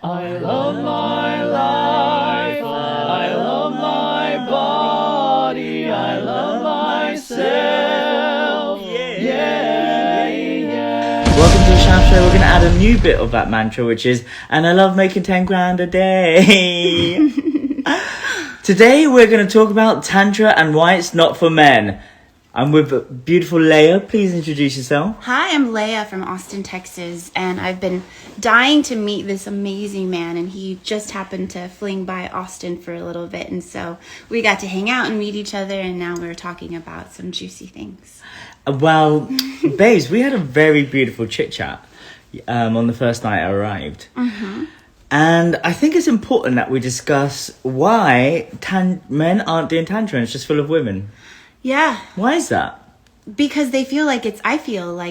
I love my life, I love my body, I love myself. Welcome to the Shaft Show. We're going to add a new bit of that mantra, which is, and I love making 10 grand a day. Today we're going to talk about Tantra and why it's not for men. I'm with beautiful Leia. Please introduce yourself. Hi, I'm Leia from Austin, Texas, and I've been dying to meet this amazing man, and he just happened to fling by Austin for a little bit, and so we got to hang out and meet each other, and now we're talking about some juicy things. Well, babes, we had a very beautiful chit-chat on the first night I arrived. Mm-hmm. And I think it's important that we discuss why men aren't doing Tantra and it's just full of women. Yeah. Why is that? Because I feel like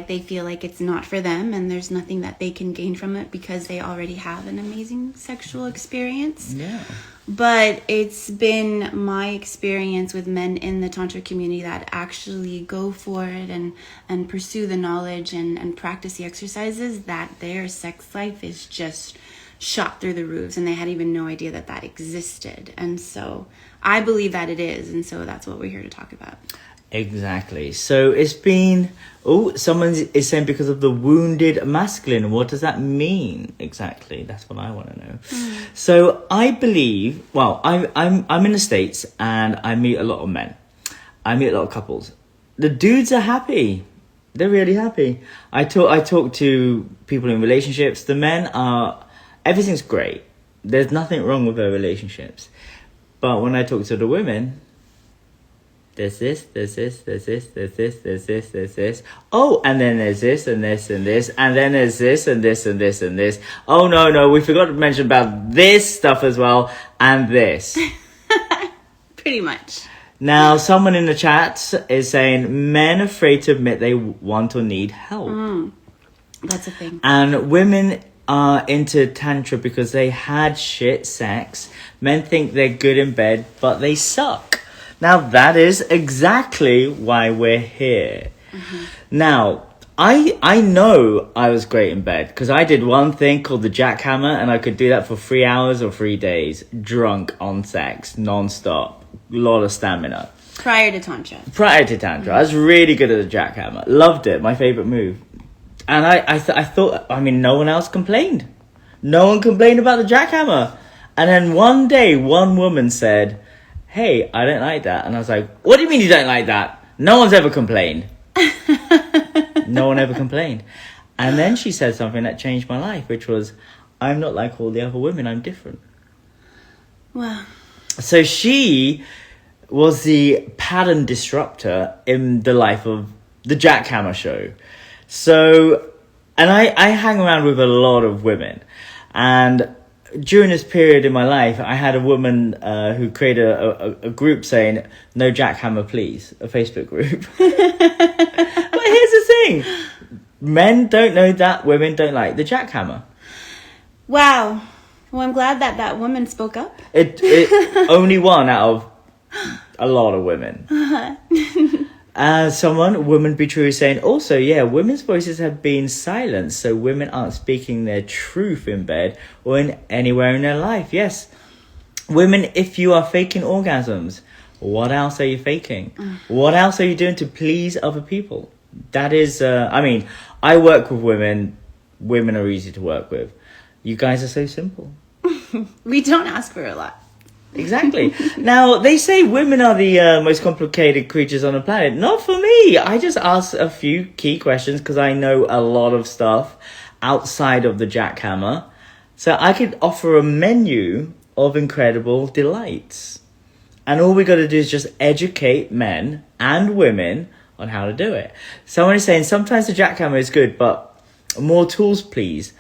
they feel like it's not for them and there's nothing that they can gain from it because they already have an amazing sexual experience. Yeah. But it's been my experience with men in the Tantra community that actually go for it and pursue the knowledge and practice the exercises that their sex life is just shot through the roofs and they had even no idea that that existed. And so I believe that it is, and so that's what we're here to talk about. Exactly. So it's been... Oh, someone is saying because of the wounded masculine. What does that mean exactly? That's what I want to know. So I believe... Well, I'm in the States and I meet a lot of men. I meet a lot of couples. The dudes are happy. They're really happy. I talk to people in relationships. The men are... Everything's great. There's nothing wrong with their relationships. But when I talk to the women, there's this. Oh, and then there's this and this and this. And then there's this and this and this and this. Oh, no, we forgot to mention about this stuff as well. And this. Pretty much. Now, someone in the chat is saying, men afraid to admit they want or need help. That's a thing. And women are into Tantra because they had shit sex. Men think they're good in bed, but they suck. Now, that is exactly why we're here. Mm-hmm. Now, I know I was great in bed because I did one thing called the jackhammer, and I could do that for 3 hours or 3 days, drunk on sex, non-stop, a lot of stamina. Prior to Tantra. Mm-hmm. I was really good at the jackhammer. Loved it. My favorite move. And I thought, no one else complained. No one complained about the jackhammer. And then one day, one woman said, hey, I don't like that. And I was like, what do you mean you don't like that? No one's ever complained. No one ever complained. And then she said something that changed my life, which was, I'm not like all the other women, I'm different. Wow. So she was the pattern disruptor in the life of the jackhammer show. So, and I hang around with a lot of women, and during this period in my life, I had a woman who created a group saying, no jackhammer please, a Facebook group. But here's the thing, men don't know that women don't like the jackhammer. Wow. Well, I'm glad that woman spoke up. It only one out of a lot of women. Woman Be True is saying, also, yeah, women's voices have been silenced, so women aren't speaking their truth in bed or anywhere in their life. Yes. Women, if you are faking orgasms, what else are you faking? What else are you doing to please other people? That is, I work with women. Women are easy to work with. You guys are so simple. We don't ask for a lot. Exactly. Now, they say women are the most complicated creatures on the planet. Not for me. I just ask a few key questions because I know a lot of stuff outside of the jackhammer. So I could offer a menu of incredible delights. And all we got to do is just educate men and women on how to do it. Someone is saying, sometimes the jackhammer is good, but more tools, please.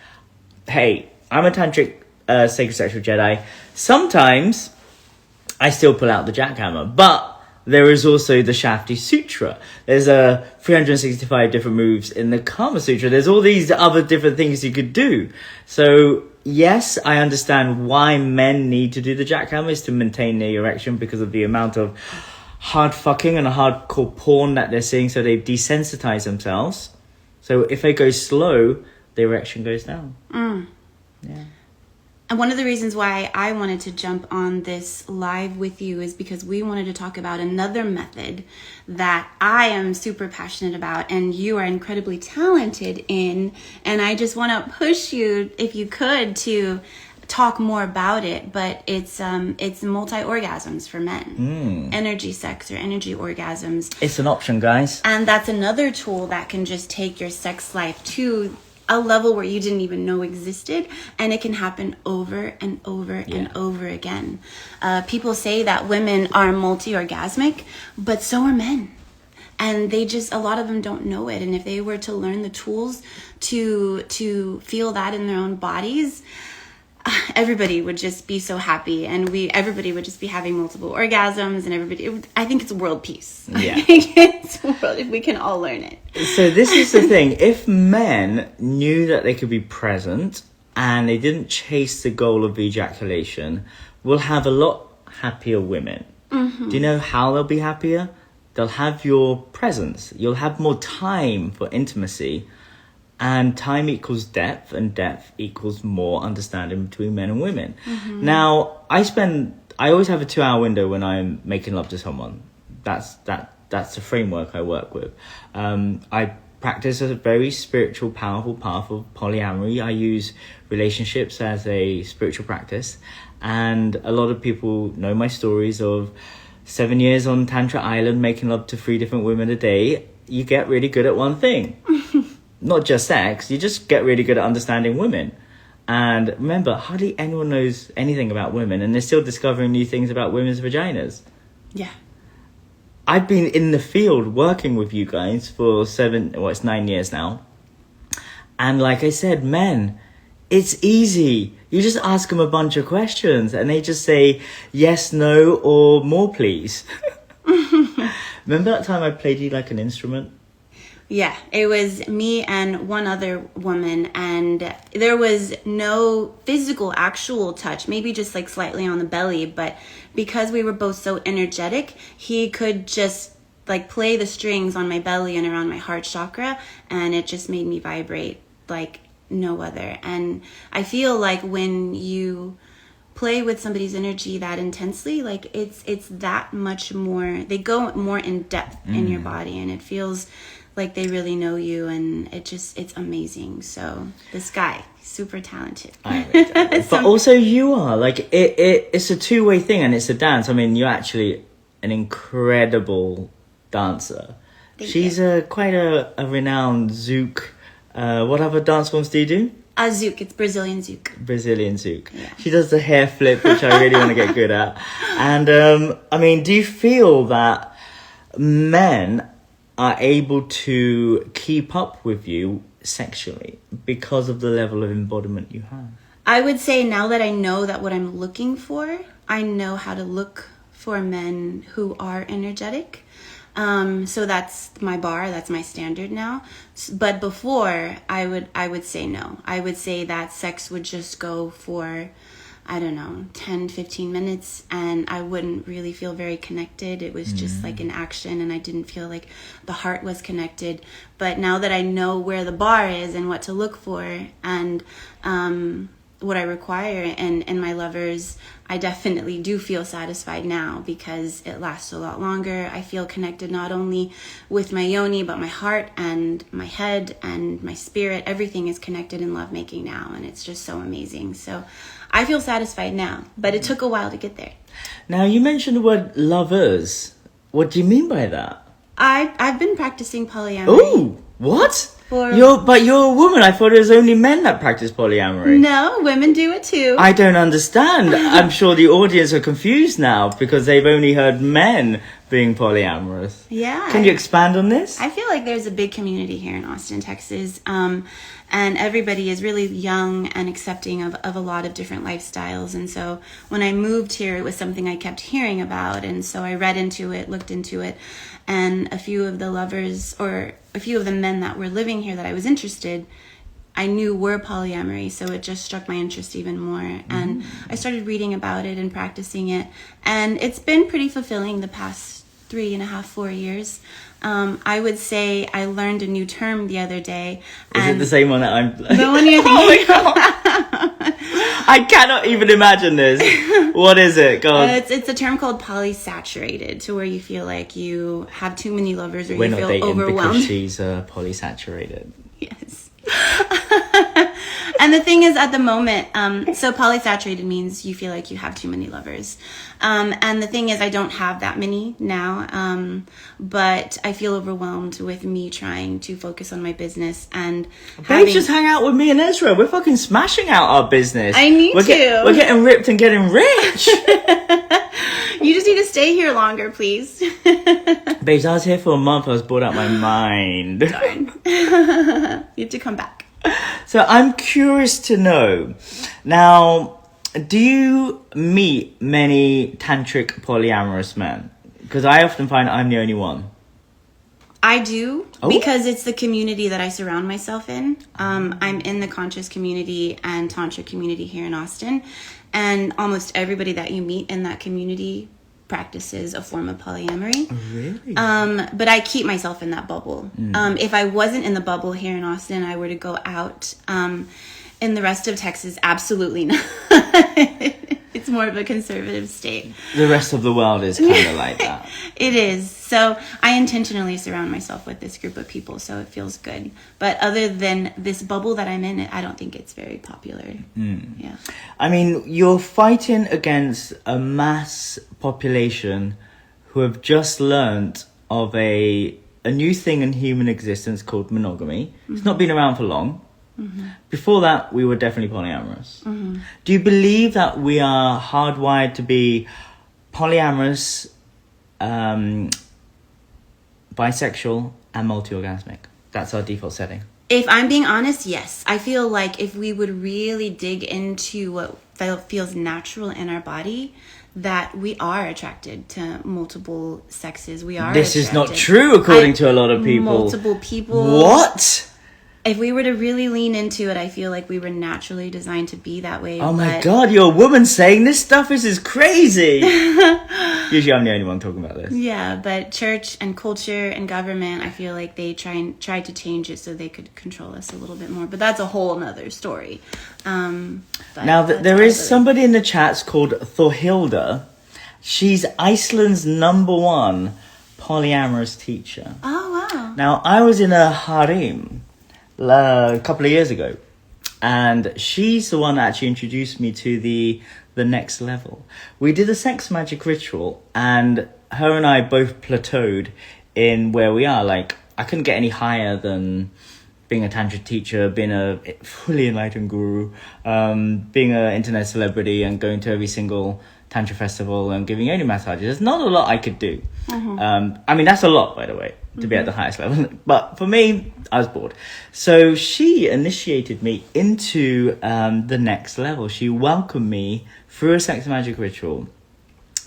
Hey, I'm a tantric sacred sexual Jedi. Sometimes I still pull out the jackhammer, but there is also the Shafty Sutra. There's 365 different moves in the KAMASUTRA. There's all these other different things you could do. So yes, I understand why men need to do the jackhammer is to maintain their erection because of the amount of hard fucking and hardcore porn that they're seeing. So they desensitize themselves. So if they go slow, the erection goes down. Yeah. And one of the reasons why I wanted to jump on this live with you is because we wanted to talk about another method that I am super passionate about and you are incredibly talented in. And I just want to push you, if you could, to talk more about it. But it's multi-orgasms for men. Energy sex or energy orgasms. It's an option, guys. And that's another tool that can just take your sex life to a level where you didn't even know existed, and it can happen over and over and over again. People say that women are multi-orgasmic, but so are men. And they just, a lot of them don't know it. And if they were to learn the tools to feel that in their own bodies, everybody would just be so happy, and everybody would just be having multiple orgasms, and I think it's world peace. Yeah. I think it's world, if we can all learn it. So this is the thing. If men knew that they could be present and they didn't chase the goal of ejaculation, we'll have a lot happier women. Do you know how they'll be happier? They'll have your presence. You'll have more time for intimacy. And time equals depth, and depth equals more understanding between men and women. Now, I always have a 2-hour window when I'm making love to someone. That's the framework I work with. I practice a very spiritual, powerful path of polyamory. I use relationships as a spiritual practice. And a lot of people know my stories of 7 years on Tantra Island, making love to 3 different women a day. You get really good at one thing. Not just sex, you just get really good at understanding women. And remember, hardly anyone knows anything about women, and they're still discovering new things about women's vaginas. Yeah. I've been in the field working with you guys for 9 years now. And like I said, men, it's easy. You just ask them a bunch of questions and they just say yes, no, or more, please. Remember that time I played you like an instrument? Yeah, it was me and one other woman, and there was no physical, actual touch, maybe just like slightly on the belly, but because we were both so energetic, he could just like play the strings on my belly and around my heart chakra, and it just made me vibrate like no other. And I feel like when you play with somebody's energy that intensely, like it's that much more, they go more in depth in your body, and it feels like they really know you, and it's amazing. So this guy, super talented. But also you are like it's a two-way thing, and it's a dance. I mean, you're actually an incredible dancer. She's quite a renowned zouk. What other dance forms do you do? Zouk, it's Brazilian zouk. Brazilian zouk. Yeah. She does the hair flip, which I really want to get good at. And I mean, do you feel that men are able to keep up with you sexually because of the level of embodiment you have? I would say now that I know that what I'm looking for, I know how to look for men who are energetic. So that's my bar, that's my standard now. But before, I would say no. I would say that sex would just go for, I don't know, 10, 15 minutes, and I wouldn't really feel very connected. It was just like an action, and I didn't feel like the heart was connected. But now that I know where the bar is and what to look for, and what I require in my lovers, I definitely do feel satisfied now because it lasts a lot longer. I feel connected not only with my yoni, but my heart and my head and my spirit. Everything is connected in lovemaking now, and it's just so amazing. So I feel satisfied now, but it took a while to get there. Now, you mentioned the word lovers. What do you mean by that? I've been practicing polyamory. Oh, what? But you're a woman. I thought it was only men that practice polyamory. No, women do it too. I don't understand. I'm sure the audience are confused now because they've only heard men being polyamorous. Yeah. Can you expand on this? I feel like there's a big community here in Austin, Texas. And everybody is really young and accepting of a lot of different lifestyles. And so when I moved here, it was something I kept hearing about. And so I read into it, looked into it. And a few of the lovers, or a few of the men that were living here that I was interested, I knew were polyamory. So it just struck my interest even more. And I started reading about it and practicing it. And it's been pretty fulfilling the past 3.5, 4 years. I would say I learned a new term the other day. Is it the same one that I'm... The one you're thinking. Oh my God. I cannot even imagine this. What is it? Go on. It's a term called polysaturated, to where you feel like you have too many lovers, or We're you not feel dating overwhelmed. because she's polysaturated. Yes. And the thing is, at the moment, so polysaturated means you feel like you have too many lovers. And the thing is, I don't have that many now, but I feel overwhelmed with me trying to focus on my business and Babe, just hang out with me and Ezra. We're fucking smashing out our business. I need to. We're getting ripped and getting rich. You just need to stay here longer, please. Babes, I was here for a month. I was bored out my mind. Darn. You have to come back. So I'm curious to know, now, do you meet many tantric polyamorous men? Because I often find I'm the only one. I do, Oh. because it's the community that I surround myself in. I'm in the conscious community and tantra community here in Austin, and almost everybody that you meet in that community practices a form of polyamory. Really? But I keep myself in that bubble. If I wasn't in the bubble here in Austin, I were to go out in the rest of Texas, absolutely not. It's more of a conservative state. The rest of the world is kind of like that. It is. So I intentionally surround myself with this group of people, so it feels good. But other than this bubble that I'm in, I don't think it's very popular. Yeah. I mean, you're fighting against a mass population who have just learnt of a new thing in human existence called monogamy. It's not been around for long. Before that, we were definitely polyamorous. Do you believe that we are hardwired to be polyamorous, bisexual, and multi-orgasmic? That's our default setting. If I'm being honest, yes. I feel like if we would really dig into what feels natural in our body, that we are attracted to multiple sexes. We are. This is not true, according to a lot of people. Multiple people. What? If we were to really lean into it, I feel like we were naturally designed to be that way. Oh my god, you're a woman saying this stuff. This is crazy. Usually I'm the only one talking about this. Yeah, but church and culture and government, I feel like they tried to change it so they could control us a little bit more. But that's a whole nother story. Now, there is somebody in the chats called Thorhilda. She's Iceland's #1 polyamorous teacher. Oh, wow. Now, I was in a harem a couple of years ago, and she's the one that actually introduced me to the next level. We did a sex magic ritual, and her and I both plateaued in where we are. Like, I couldn't get any higher than being a tantra teacher, being a fully enlightened guru, being an internet celebrity, and going to every single tantra festival and giving yoni massages. There's not a lot I could do. I mean, that's a lot, by the way, to be at the highest level. But for me, I was bored. So she initiated me into the next level. She welcomed me through a sex magic ritual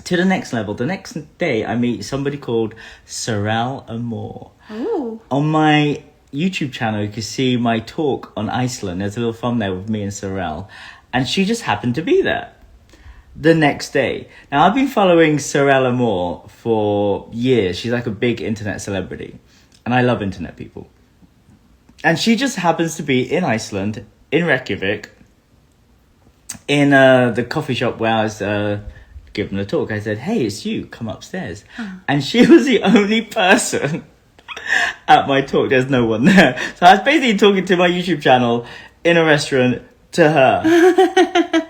to the next level. The next day, I meet somebody called Sorel Amor. Ooh. On my YouTube channel, you can see my talk on Iceland. There's a little thumbnail with me and Sorel. And she just happened to be there the next day. Now, I've been following Sorel Amor for years. She's like a big internet celebrity. And I love internet people. And she just happens to be in Iceland, in Reykjavik, in the coffee shop where I was giving a talk. I said, hey, it's you, come upstairs. And she was the only person at my talk. There's no one there. So I was basically talking to my YouTube channel in a restaurant to her.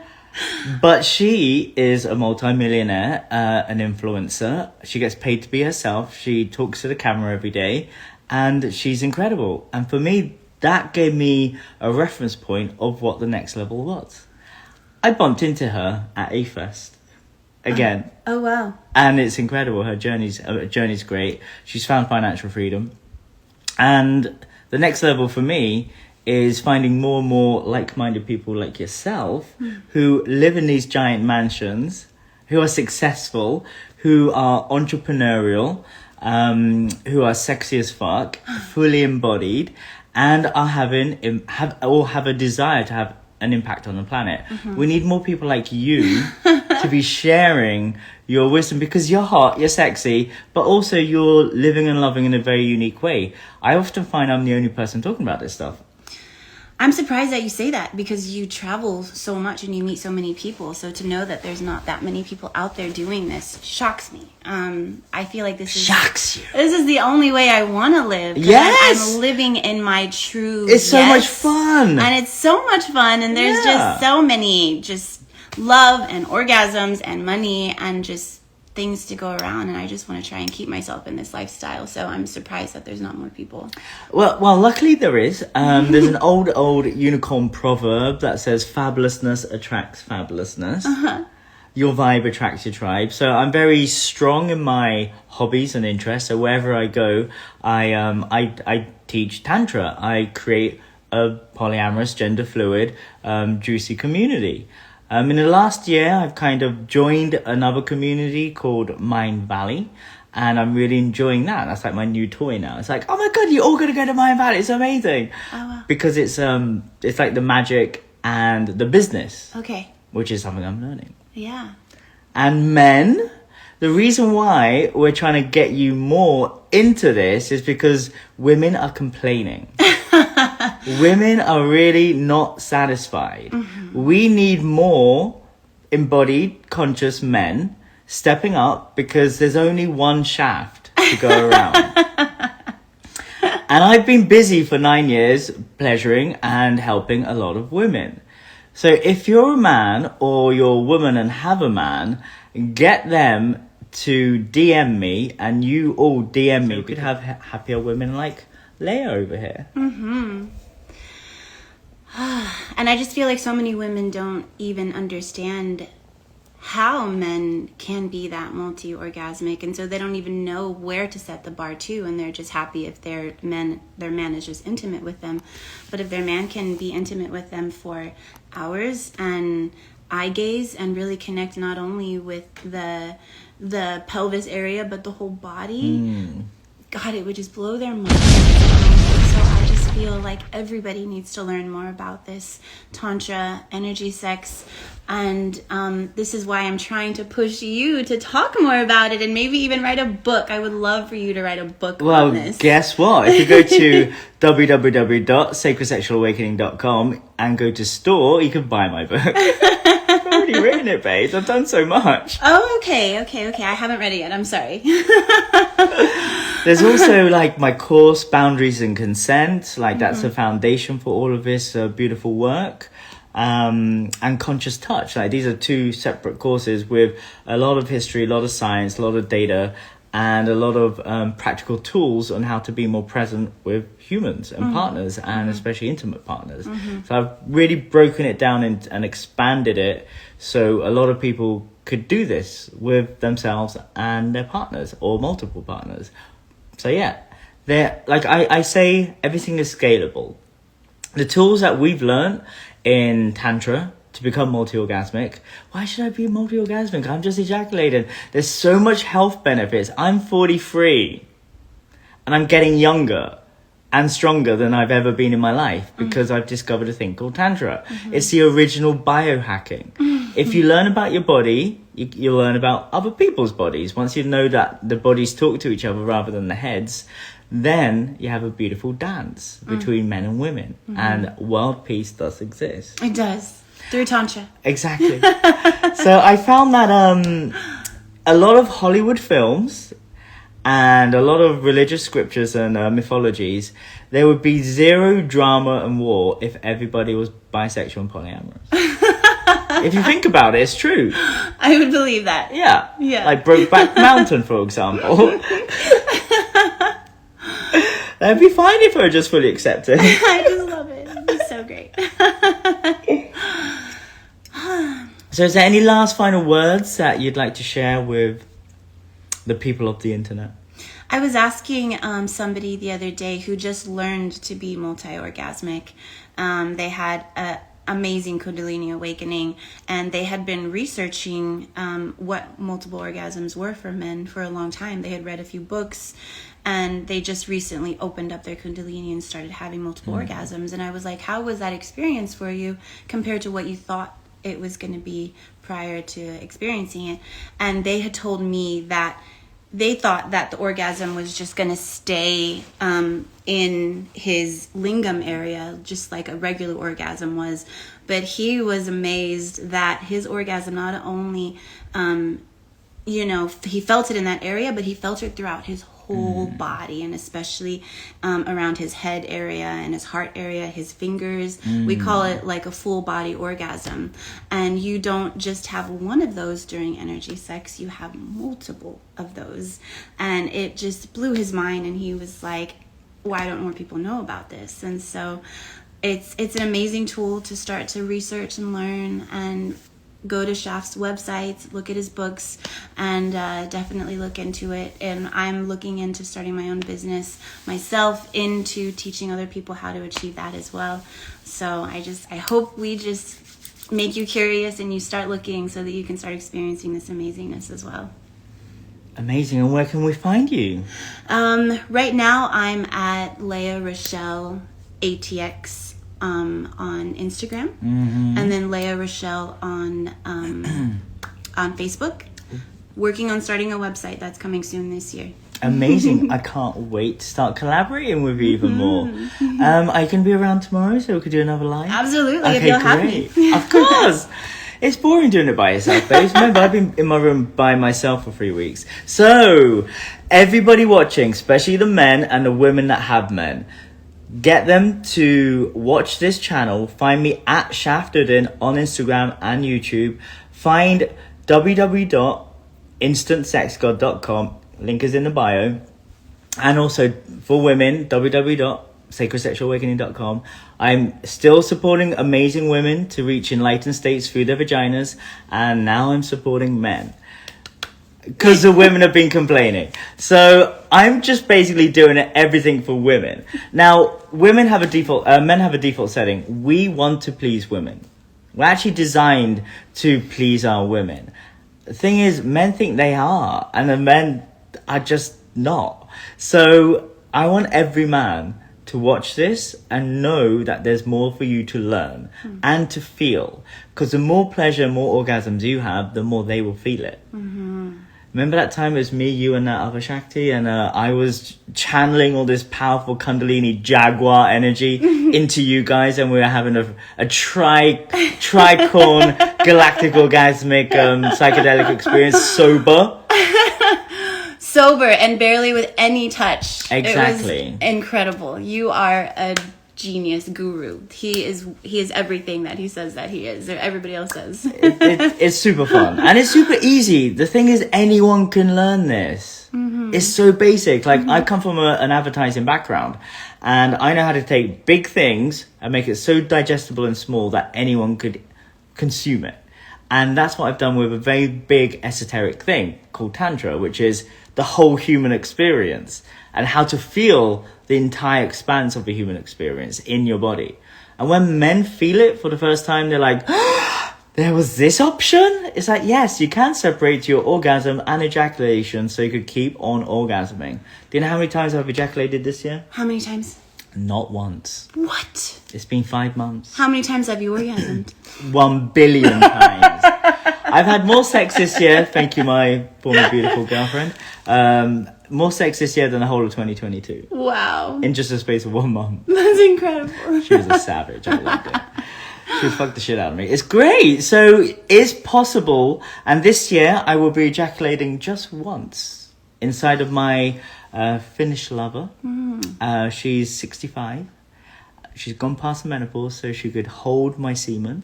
But she is a multi-millionaire, an influencer. She gets paid to be herself. She talks to the camera every day, and she's incredible. And for me, that gave me a reference point of what the next level was. I bumped into her at A-Fest again. Oh, wow. And it's incredible. Her journey's great. She's found financial freedom. And the next level for me is finding more and more like-minded people like yourself who live in these giant mansions, who are successful, who are entrepreneurial, who are sexy as fuck, fully embodied, and are have a desire to have an impact on the planet. We need more people like you to be sharing your wisdom, because you're hot, you're sexy, but also you're living and loving in a very unique way. I often find I'm the only person talking about this stuff. I'm surprised that you say that because you travel so much and you meet so many people. So to know that there's not that many people out there doing this shocks me. I feel like this Shocks you. This is the only way I want to live. Yes. I'm living in my true. It's so much fun. And it's so much fun. And there's just so many just love and orgasms and money and just things to go around, and I just want to try and keep myself in this lifestyle. So I'm surprised that there's not more people. Well, luckily there is. There's an old unicorn proverb that says fabulousness attracts fabulousness. Your vibe attracts your tribe. So I'm very strong in my hobbies and interests. So wherever I go, I teach Tantra. I create a polyamorous, gender fluid, juicy community. In the last year, I've kind of joined another community called Mind Valley, and I'm really enjoying that. That's like my new toy now. It's like, oh my God, you're all going to go to Mind Valley. It's amazing. Oh, wow. Because it's like the magic and the business. Okay. Which is something I'm learning. Yeah. And men, the reason why we're trying to get you more into this is because women are complaining. Women are really not satisfied. We need more embodied, conscious men stepping up because there's only one shaft to go around. And I've been busy for 9 years pleasuring and helping a lot of women. So if you're a man or you're a woman and have a man, get them to DM me, and you all DM me. We could have happier women like Leia over here. And I just feel like so many women don't even understand how men can be that multi-orgasmic, and so they don't even know where to set the bar to, and they're just happy if their man is just intimate with them. But if their man can be intimate with them for hours and eye gaze and really connect not only with the pelvis area but the whole body, God, it would just blow their mind. So I just feel like everybody needs to learn more about this Tantra, energy sex, and this is why I'm trying to push you to talk more about it and maybe even write a book. I would love for you to write a book on this. Well, guess what? If you go to www.sacredsexualawakening.com and go to store, you can buy my book. I've already written it, babes. I've done so much. Oh, okay. I haven't read it yet. I'm sorry. There's also like my course, Boundaries and Consent. Like that's the foundation for all of this beautiful work. And Conscious Touch. Like these are two separate courses with a lot of history, a lot of science, a lot of data, and a lot of practical tools on how to be more present with humans and partners, and especially intimate partners. So I've really broken it down and expanded it so a lot of people could do this with themselves and their partners or multiple partners. So yeah, like I say, everything is scalable. The tools that we've learned in Tantra to become multi-orgasmic. Why should I be multi-orgasmic? I'm just ejaculating. There's so much health benefits. I'm 43 and I'm getting younger and stronger than I've ever been in my life because I've discovered a thing called Tantra. It's the original biohacking. If you learn about your body, you'll learn about other people's bodies. Once you know that the bodies talk to each other rather than the heads, then you have a beautiful dance between men and women. And world peace does exist. It does. Through Tantra. Exactly. So I found that a lot of Hollywood films and a lot of religious scriptures and mythologies, there would be zero drama and war if everybody was bisexual and polyamorous. If you think about it, it's true. I would believe that. Yeah. Yeah. Like Brokeback Mountain, for example. That'd be fine if I were just fully accepted. I just love it. It's so great. So is there any last final words that you'd like to share with the people of the internet? I was asking somebody the other day who just learned to be multi-orgasmic. They had an amazing Kundalini awakening, and they had been researching what multiple orgasms were for men for a long time. They had read a few books, and they just recently opened up their Kundalini and started having multiple orgasms. And I was like, how was that experience for you compared to what you thought it was going to be prior to experiencing it? And they had told me that they thought that the orgasm was just going to stay in his lingam area, just like a regular orgasm was. But he was amazed that his orgasm not only, he felt it in that area, but he felt it throughout his whole body, and especially around his head area and his heart area, his fingers. We call it like a full body orgasm. And you don't just have one of those during energy sex, you have multiple of those. And it just blew his mind, and he was like, why don't more people know about this? And so it's an amazing tool to start to research and learn, and go to Shaft's website, look at his books, and definitely look into it. And I'm looking into starting my own business myself, into teaching other people how to achieve that as well. So I hope we just make you curious and you start looking so that you can start experiencing this amazingness as well. Amazing. And where can we find you? Right now I'm at Leah Rochelle ATX on Instagram, and then Leah Rochelle on Facebook. Working on starting a website that's coming soon this year. Amazing. I can't wait to start collaborating with you even more. I can be around tomorrow so we could do another live. Absolutely, if you'll have me. Of course. It's boring doing it by yourself, babes. Remember, I've been in my room by myself for 3 weeks. So, everybody watching, especially the men and the women that have men, get them to watch this channel. Find me at Shaft Uddin on Instagram and YouTube. Find www.instantsexgod.com. Link is in the bio. And also for women, www.sacredsexualawakening.com. I'm still supporting amazing women to reach enlightened states through their vaginas. And now I'm supporting men, because the women have been complaining. So I'm just basically doing everything for women. Now, men have a default setting. We want to please women. We're actually designed to please our women. The thing is, men think they are, and the men are just not. So I want every man to watch this and know that there's more for you to learn and to feel. Because the more pleasure, more orgasms you have, the more they will feel it. Remember that time it was me, you, and that other Shakti, and I was channeling all this powerful Kundalini Jaguar energy into you guys, and we were having a tricorn galactic orgasmic psychedelic experience, sober and barely with any touch. Exactly. It was incredible. You are a genius guru. He is everything that he says that he is, or everybody else says. It's super fun, and it's super easy. The thing is, anyone can learn this. It's so basic. Like, I come from an advertising background, and I know how to take big things and make it so digestible and small that anyone could consume it. And that's what I've done with a very big esoteric thing called Tantra, which is the whole human experience and how to feel the entire expanse of the human experience in your body. And when men feel it for the first time, they're like, there was this option? It's like, yes, you can separate your orgasm and ejaculation so you could keep on orgasming. Do you know how many times I've ejaculated this year? How many times? Not once. What? It's been 5 months. How many times have you orgasmed? 1 billion times. I've had more sex this year, thank you, my former beautiful girlfriend. More sex this year than the whole of 2022. Wow. In just a space of 1 month. That's incredible. She was a savage. I loved it. She was fucked the shit out of me. It's great. So it's possible. And this year I will be ejaculating just once inside of my Finnish lover. She's 65. She's gone past the menopause, so she could hold my semen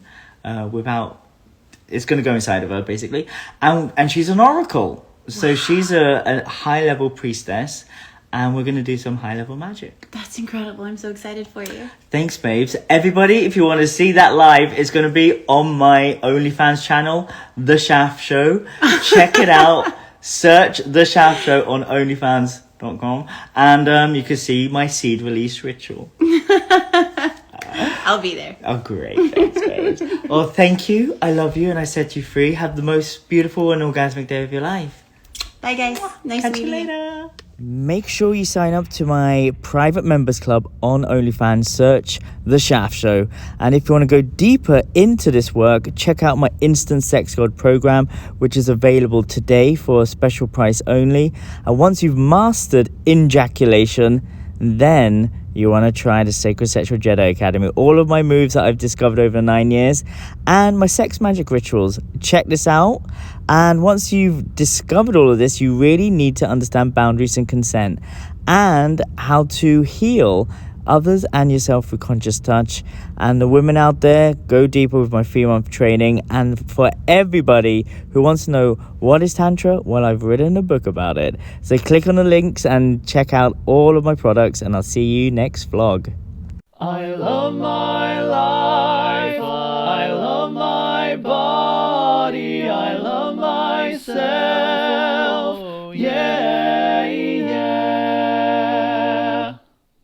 without... It's going to go inside of her, basically. And she's an oracle. So she's a high-level priestess, and we're going to do some high-level magic. That's incredible. I'm so excited for you. Thanks, babes. Everybody, if you want to see that live, it's going to be on my OnlyFans channel, The Shaft Show. Check it out. Search The Shaft Show on OnlyFans.com, and you can see my seed release ritual. I'll be there. Oh, great. Thanks, babes. Well, thank you. I love you, and I set you free. Have the most beautiful and orgasmic day of your life. Bye, guys. Nice Catch you meeting you. later. Make sure you sign up to my private members club on OnlyFans. Search The Shaft Show. And if you want to go deeper into this work, check out my Instant Sex God program, which is available today for a special price only. And once you've mastered ejaculation, then you want to try the Sacred Sexual Jedi Academy. All of my moves that I've discovered over 9 years and my sex magic rituals. Check this out. And once you've discovered all of this, you really need to understand boundaries and consent and how to heal others and yourself through conscious touch. And the women out there, go deeper with my 3-month training. And for everybody who wants to know what is Tantra, well, I've written a book about it. So click on the links and check out all of my products, and I'll see you next vlog. I love my